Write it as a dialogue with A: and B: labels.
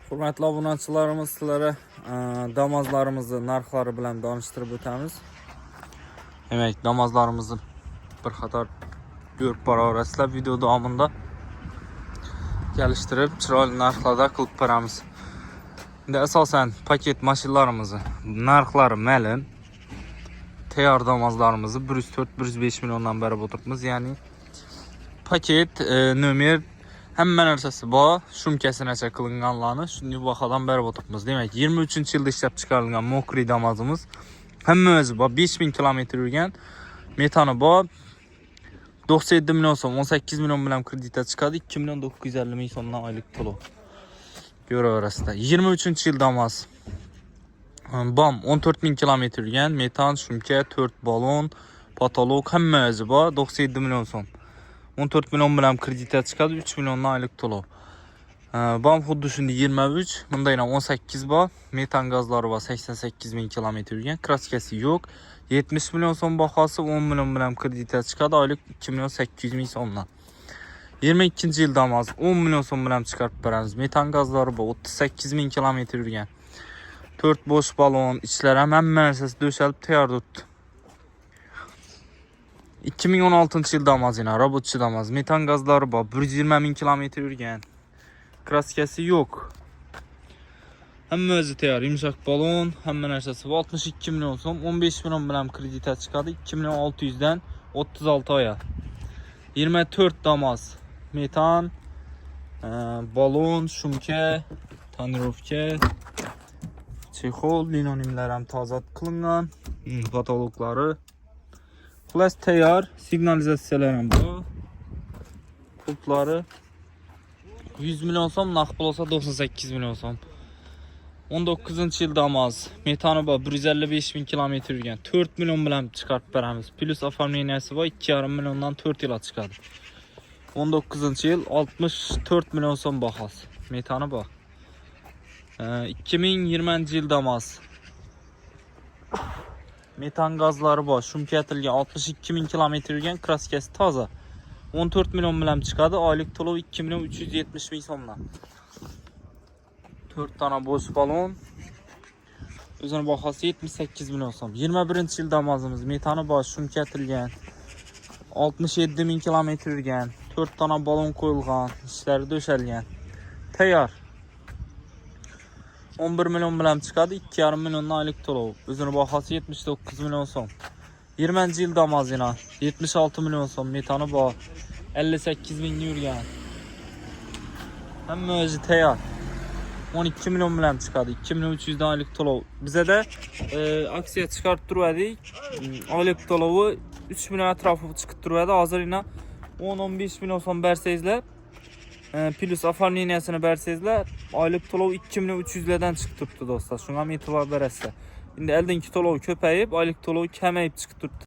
A: Hurmatli obunachilarimiz, sizlarga damazlarimizni narxlari bilan tanishtirib o'tamiz. Demak, damazlarimizni bir qator ko'rib boraverasizlar. Video davomida kelishtirib, chiroyli narxlarda qilib beramiz. Endi asosan paket mashinalarimizni narxlari ma'lum. Tayyor damazlarimizni 104-105 milliondan berib o'tiribmiz. Ya'ni paket nomer hamma narsasi bor, shumkasinacha qilinganlarni shunday bahodan berib o'tiribmiz. Demak, 23-yilda ishlab chiqarilgan mokriy damazimiz hamma o'zi bor, 5000 kilometr yurgan. Metani bor. 97 million so'm, 18 million bilan kreditga chiqadi. 2 million 950 ming so'mdan oylik to'lov. Ko'raverasizlar. 23-yil damaz. Bom 14000 kilometr yurgan, metan, shumka, 4 balon, patolog hamma o'zi bor, 97 million so'm. 14 million bilan kreditga chiqadi, 3 milliondan oylik to'lov. Bom xuddi shunday 23, bunda yana 18 bor. Metan gazlari bor, 88 ming kilometr yurgan, kraskasi yo'q. 70 million so'm bahosi, 10 million bilan kreditga chiqadi, oylik 2 million 800 ming so'mdan. 22-yil damaz 10 million so'm bilan chiqarib beramiz. Metan gazlari bor, 38 ming kilometr yurgan. 4 bosh balon, ichlari ham hamma narsasi döşalib tayyor turibdi. 2016-yil damaz yana robotchi damaz. Metan gazlari bor, 120 ming kilometr yurgan. Kraskasi yo'q. Hamma o'zi tayyor, yumshoq balon, hamma narsasi bor. 62 million so'm, 15 million bilan kreditga chiqadi. 2 million 600 dan 36 oy. 24 damaz. Metan, balon, shumka, tonirovka, chexol, linonimlar ham toza qilingan, patologlari. Xullas tayyor, signalizatsiyalar ham bor. Pultlari 100 million so'm, naqd pul olsa 98 million so'm. 19-yil damaz. Metani bor, 155 ming kilometr yurgan. 4 million bilan chiqarib beramiz. Plus оформленияsi bor, 2,5 milliondan 4 yilga chiqadi. 19-yil 64 million so'm bahosi. Metani bor. 2020-yil damaz. Metan gazlari bor, shumkatilgan, 62 ming kilometr yurgan, kraskasi toza. 14 million bilan chiqadi, oylik to'lov 2 million 370 ming so'mdan. 4 tane bosh balon. O'zining bahosi 78 million so'm. 21-yil damazimiz. Metani bor, shumkatilgan, 67 ming kilometr yurgan. 4 tane balon qo'yilgan, ishlari döşalgan. Tayyor. 11 million bilan chiqadi, 2,5 milliondan oylik to'lov. O'zining bahosi 79 million so'm. 20-yil damaz yana 76 million so'm. Metani bor, 58 ming yurgan. Hamma o'zi tayyor. 12 million bilan chiqadi, 2 million 300 dan oylik to'lov. Bizada aksiya chiqarib turdik. Oylik to'lovi 3 million atrofida chiqib turadi. Hozir yana 10-15 million so'm bersangizlar, plus оформлениясini bersangizlar, oylik to'lov 2 million 300 dan chiqib turibdi do'stlar. Shunga ham e'tibor berasizlar. Endi oldingi to'lov ko'payib, oylik to'lov kamayib chiqib turibdi.